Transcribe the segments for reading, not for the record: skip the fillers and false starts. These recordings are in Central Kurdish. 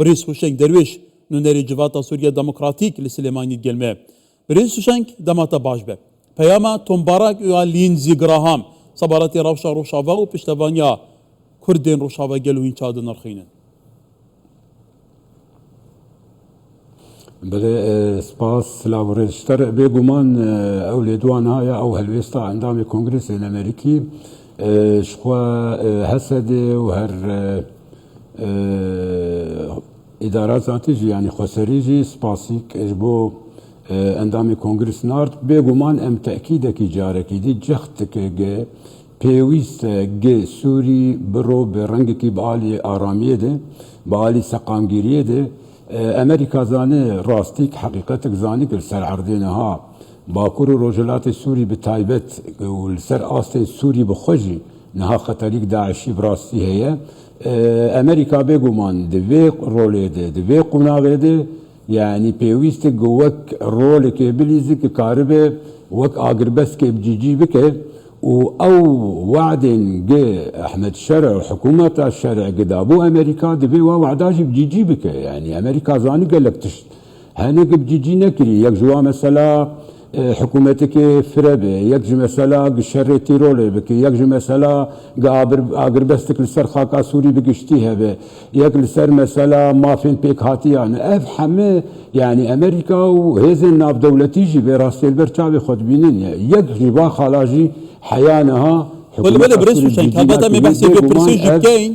Brîs Huşenk derviş nûnerê civata Sûriya Demokratîk li Silêmaniyê gelme. Brîs Huşenk demata baş be. Peyama tombarak û Lindsey Graham sebaratê rewşa Rojava û piştevaniya Kurdên Rojava gel û hîn çadin nirxînin. بله سپاس لاورشتر بگومان اولادوان های او هلوستا اندام کنگرس امریکی شخوا حسد و هر ادارات ذاتی یعنی خسری جی سپاسیک اجبو اندام کنگرس نارد بگومان ام تأکید کی جاره کی دی جخت که پیوست گه سوری برو به رنگ کی بالی آرامیه ده بالی سقامگیریه ده امریکا زانه راستیک حقیقتک زانی که سر عردینه ها باکور و روجلات سوری به تایبت و سر آستین سوری بخوشی نها خطریک داعشی براستی هیه امریکا بگومان دوی روله ده دوی قناغه ده yani peyvîstek wek rolekê bilîzî ki karibe wek agirbeske bicî bike û ew weadên gê Ehmed Şerê hikûmeta Şerê gidabû Amerîka divê we weda jî bicî bike yani Amerîka zanî gelek tişt henekî bicî nekirî yek ji wan mesela hikûmetekê firebe yek ji mesela şerê tîrolê bike yek ji mesela agirbestek li ser xaka Sûrî bigiştî hebe yek li ser mesela mafên pêk hatiyan ev heme yani Amerîka û hêzên navdewletî jî vê rastêlber çavê xwe dibînin yek ji van xala jî heya niha Böyle Brîs Huşenk helbete me behsê vê pirsê jî bikeyn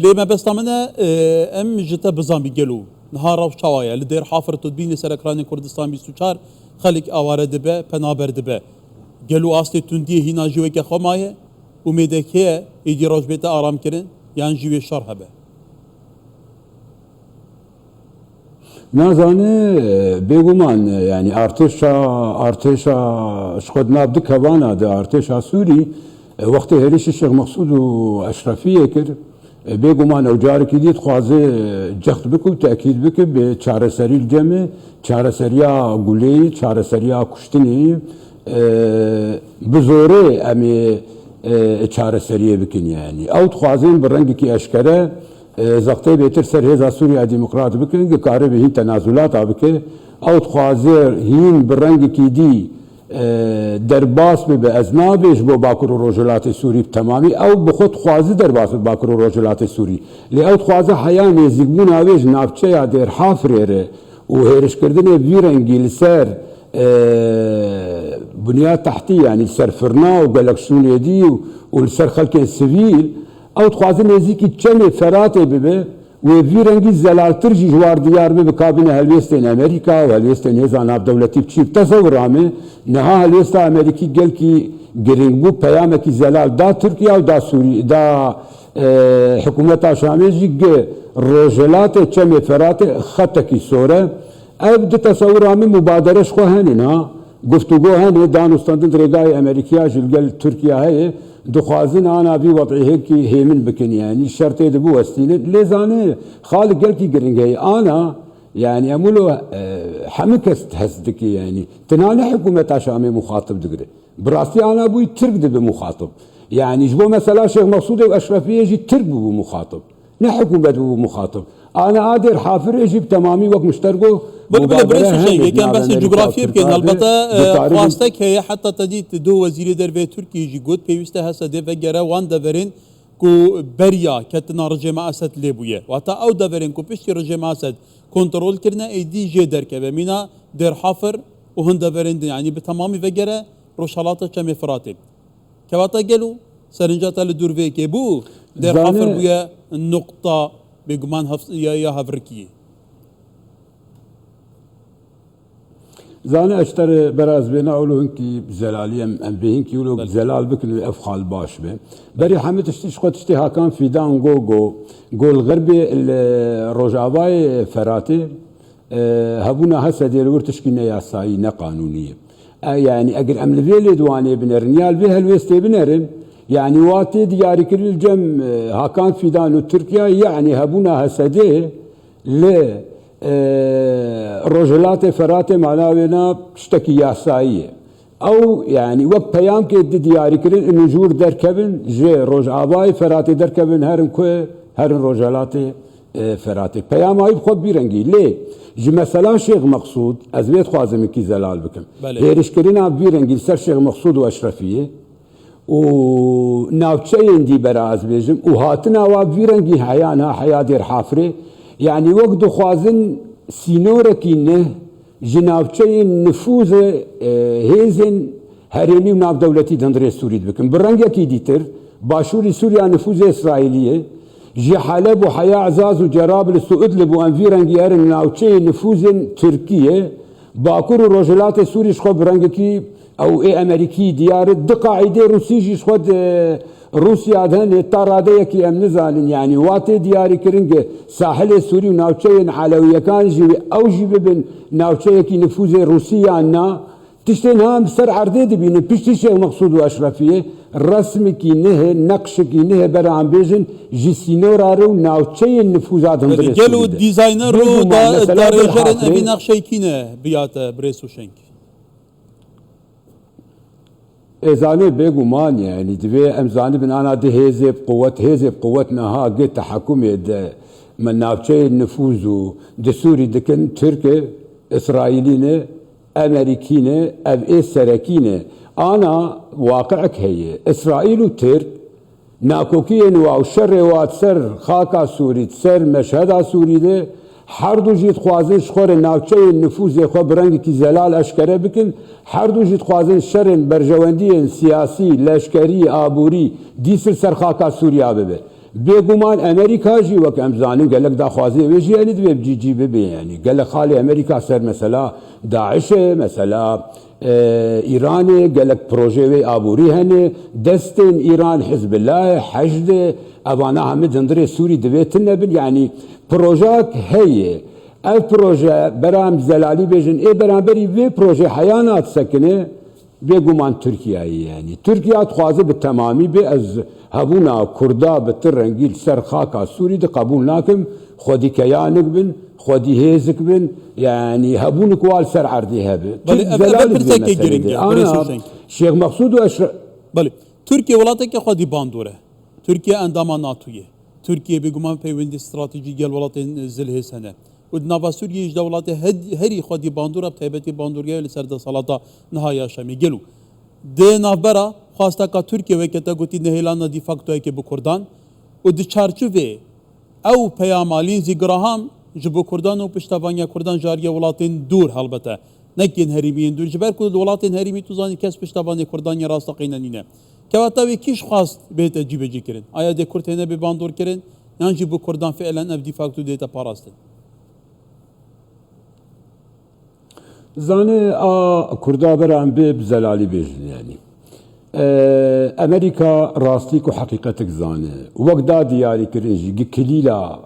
lê me besta min e em ji te bizan bî gelo niha rewşa wa ye li dêr Hafir Tudbînê ser ekranê Kurdistan 24 xelek aware dibe penaber dibe gelo astê tundiyê hîna jî weke xwe maye û mêdek heye êdî rojbête aram kirin yan jî wê şer hebe nazane bêguman yani artêşa şxwednav di kevana de artêşa Sûrî wextê herîşê Şêx Mexsûd û Eşrefiyê kir bêguman ew carekî dît dixwaze cext bike û tekîd bike bê çareserî li cemê çareseriya gulê çareseriya kuştinê bi zorê em ê çareseriyê bikin yani ew dixwazin bi rengekî eşkere زختê bêtir ser hêza Sûriya Demokrat bikin ki karibe hîn tenazulata bike ew dixwaze hîn bi rengekî dî derbas bibe ez nabêj bo Bakur û Rojhilatê Sûrî temamî ew bi xwe dixwaze derbas bi Bakur û Rojhilatê Sûrî lê ew dixwaze heya nêzîkbûna wê ji navçeya Dêrhafirê re û hêrişkirdinê vî rengî li ser bunyat tehtî yani ser firna û gelek Sûniyedî û li ser xelkên sivîl ew dixwaze nêzîkî çemê feratê bibe wê vî rengî zelaltir jî ji war diyar bibe kabîne helwestên Amerîka û helwestên hêza navdewletî biçî tesewwur me niha helwesta Amerîkî gelkî giringbû peyamekî zelal da Tirkiye û da Sûrî da hikûmeta Şamê jî gê rojelatê çemê feratê xetekî sor e ev di tesewwura min mübadereş xwe hene niha guftûgo hene danûstandin rêgayê Amerîkiya ji gel Tirkiye heye dixwazin ana vî wedîhekî hêmin bikin yani şertê dibû westînin lê zanê xalik gelkî giring heye ana yani em wilo hemû kes hez dike yani tinane hikûmeta Şamê muxatib digire bi rastî ana bûyî Tirk dibe muxatib yani ji bo mesela Şêx Mexsûdê û Eşrefiyê jî Tirk bûbû muxatib ne hikûmet bûbû muxatib ana a Dêrhafirê jî temamî wek muştergo Brîs Huşenk yekem behsê coğrafiyê bikin helbete xwastek heye heta te dît du wezîrê dervê Tirkiyê jî got pêwîst e hese dê vegere wan deverên ku beriya ketina rejima Esed lê bûye wata ew deverên ku piştî rejima Esed kontrol kirine êdî jê derkeve mîna Dêrhafir û hin deverên din yani bi temamî vegere Rojhilata çemê Firatê kevata gelo serinca te li dûrvêkê bû Dêrhafir bûye nokta bêguman ya hevrikiyê زانه اشتر براز بينا اولو هنكي زلالية ام بهنكي اولو زلال بكن افخال باش به بري حمد اشتش قد اشتي هاكان فيدان جو الغربي الرجاواي فراتي هبونا هسا دير ورتشكينا ياساي نقانونية يعني اقل املفيلي دواني بنرن يال بيها الويستي بنرن يعني واتي دياري كل الجم هاكان فيدان وتركيا يعني هبونا هسا دي ليه روجلات فرات معناوینا پشتکی یاساییه او yani وقت پیام که دیاری کردن نجور درکبن جه روج آبای فرات درکبن هرن که هرن روجلات فراتي پیام ای خود بیرنگی لی جی مثلا شیخ مقصود از وید خوازم کی زلال بکم هیرش کرینا بیرنگی سر شیخ مقصود و اشرفیه و ناوچه اندی برا از بیجم و هاتنا و بیرنگی حیانا حیا دیر حافره يعني وقت خوازن سينوركي نه جناوچه نفوذ هيزن هريني وناف دولتي دندري سوري بكم برنگا كي ديتر باشوري سوريا نفوذ اسرائيليه جي حلب وحياة عزاز وجرابل السؤدلب وانفيرنگي ارن ناوچه نفوذ تركيا باكور روجلات سوري شخو برنگكي او اي امريكي ديار دقاعده روسي جي شخو روسيا هن تراده كي امن زالن يعني واتي دياري كرنج ساحل سوري وناوچه علويه كان جي او جي بن ناوچه كي نفوذ روسيا عنا تشتين هم سر عرضه دبين بيشتي شيء مقصود واشرفيه رسم كي نه نقش كي نه برا عم بيجن جي سينورارو ناوچه نفوذات هم درس جلو ديزاينر رو دا رجرن ابي نقشه كينه بيات بريسو شنك ازاني بيغمان يعني دبي امزاني بن انا دي هيزب قوتنا ها قد تحكمي من ناوچه النفوذ دسوري دكن تركي اسرائيلينه امريكينه اب سركينه انا واقعك هي اسرائيل وترك ناكوكين واو شر واتسر خاكا سوري تسر مشهدا سوري ده هر دو جيت خوازن شخور ناوچه نفوذ خو برنگ کی زلال اشکره بکن هر دو جيت خوازن شرن برجواندی سیاسی لشکری آبوری دیسر سر خاکا سوریا ببه بگمان امریکا جی وک امزانین گلک دا خوازه ویجی یعنی دو جی جی ببه يعني قال خالي امریکا سر مثلا داعش مثلا ایران قالك بروجي آبوری هنه دستن ایران حزب الله حشد ابانا حمد هندري سوري دويتن بن يعني بروجاك هي البروجي برام زلالي بيجن اي برامبري في بروجي حيانات سكنه بيقومان تركيا يعني تركيا تخوازه بالتمامي باز هبونا كردا بترنجيل سر خاكا سوري ده قبول ناكم خودي كيانك بن خودي هيزك بن يعني هبونك وال سر عردي هبه انا شيخ مقصود واشر بله تركيا ولاتك خودي باندوره تركيا انداما ناتويه تركيا بيقومان بيوند استراتيجي جال ولاتين زله سنه ودنافا سوريا اجدا ولاتي هري خودي باندوره بتايبتي باندوريا لسر ده صلاتا نهايا شامي گلو ده نافبرا خواستا کا تركيا وكتا گوتي نهيلانا دي فاكتو كي بكردان ود چارچوبه او پیامالین زیگراهام جبو کردان و پشتوانیا کردان جاریه ولاتین دور البته نکین هریمین دور جبر کل ولاتین هریمی تو زانی کس پشتوانی کردان یا راست قیننینه که وقتا وی کیش خواست بهت جیبه جی کرن آیا ده کردانه به باندور کرن یعنی جبو کردان فعلا اف دیفاکتو دیتا پاراستن زانه کردا برام به زلالی بیجن يعني امريكا راستيك وحقيقتك زانه وقدا دياري كريجي كليلا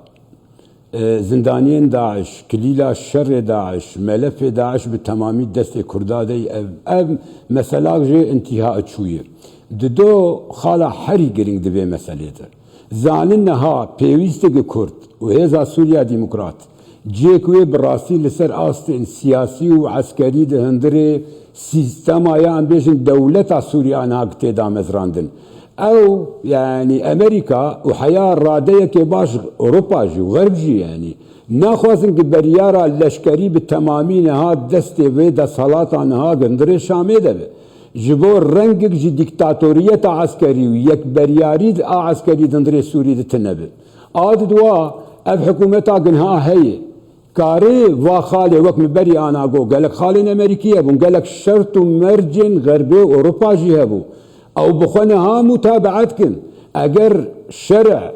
زندانيين داعش كليلا شر داعش ملف داعش بالتمامي دست كردادي اب مسألة جي انتهاء تشوير دو خالا حري جرينج دبي مسألة زاننها بيويستك كرد وهذا سوريا ديمقراط جيكوي براسي لسر آستين سياسي وعسكري دهندري سيستم ايام بيجن دولة سوريا ناك تيدا مزراندن او يعني امريكا وحياة رادية كباش اوروبا جي وغرب جي يعني ناخوازن بريارا لشكري بالتمامين ها دستي ويدا صلاة ها قندري شامي دبي جبور رنگك جي ديكتاتورية عسكري ويك برياري عسكري دندري سوري دتنبي عاد دوا اب حكومتا قنها هي كاري وخالي وقت مبري انا اقول قالك خالي امريكيه بون قالك شرط مرجن غربي اوروبا جيهبو او بخونها متابعتكن اگر شرع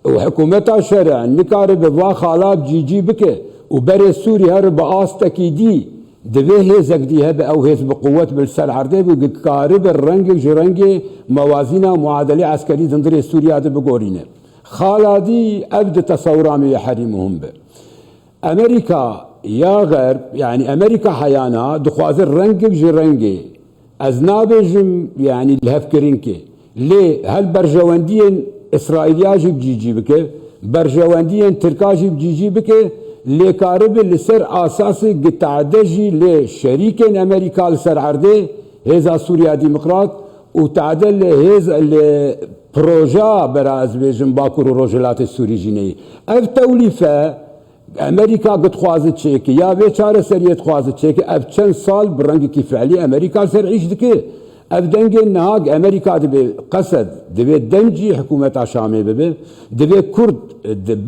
وحكومتها شرع نكاري بواخالاب جي بك وبري سوري هر باستكي دي دبي هيزك دي هب او هيز بقوه بالسر عرضي بكاري بالرنج جرنجي موازين معادله عسكري دندري سوريا دي بقورينه خالدي ابد تصورامي حريمهم به امريكا يا غرب يعني امريكا حيانا دخواز الرنج جرنجي ازنابجم يعني الهفكرينكي ليه هل برجواندين اسرائيليا جيب جي بك برجواندين تركا جيب بك ليه كارب لسر اساسي قتعدجي ليه شريكين امريكا لسر عرضي هذا سوريا ديمقراط وتعدل هذا proje bera ez bêjim Bakur û Rojhilatê Sûrî jî neyê. Ev tewlîfe Amerika dixwaze çêkî ya vê çareseriyê dixwaze çêkî ev çend sal bi rengekî feelî Amerika ser îş dike. Ev dengên nihag Amerika dibe qesed divê demcî hikûmeta Şamê bibe, divê Kurd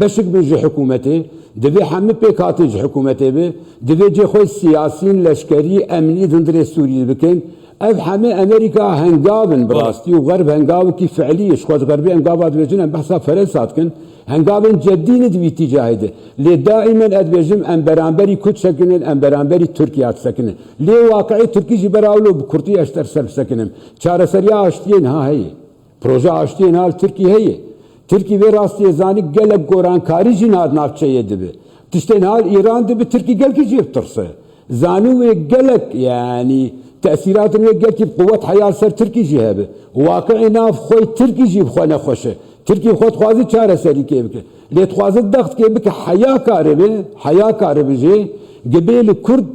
beşik bin ji hikûmetê, divê hemû pêkhatê ji hikûmetê be, divê cê xwe siyasîn, leşkerî, emnî dindirê Sûriyê bikin. Ev hemê Amerika hengavin bi rastî û Xerb hengavekî feelî ji xwe Xerbî hengava dibêjin em behsa Ferensa dikin. Hengavên ceddî ne divî tîcahê de. Lê daîmen ez dibêjim em beramberî Kurd sekinin, em beramberî Tirkiye sekinin. Lê waqiî Tirkî jî berawlo bi Kurdî eşter ser sekinin. Çareseriya aştiyên ha heye. Proje aştiyên ha Tirkî heye. Tirkî vê rastiyê zanî gelek gorankarî jî navçeyê dibe. Tiştên hal İran dibe Tirkî gelkî jî tirse. Zanî wê gelek yani تأثيرات gelkî قوت heyal ser Tirkî jî hebe. Waqiî nav xwe Tirkî jî xwe nexweşe. Tirkî xwe dixwaze çareserî kê bike. Lê dixwaze dext kê bike heya karibe jê gibê li Kurd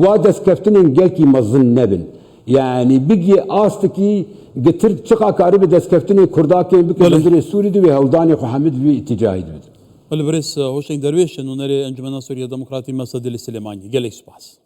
wa destkeftinên gelkî mezin nebin. Yani bigî astekî getir çiqa karibe destkeftinê Kurda kê bike bindirê Sûrî divê hewldanê xwe hemî divê îtîcahî dibin. Weli birês hoşên derwêşin û nerê Encumena Sûriya Demokratîk Mesa Dilê Silêmanî gelek spas.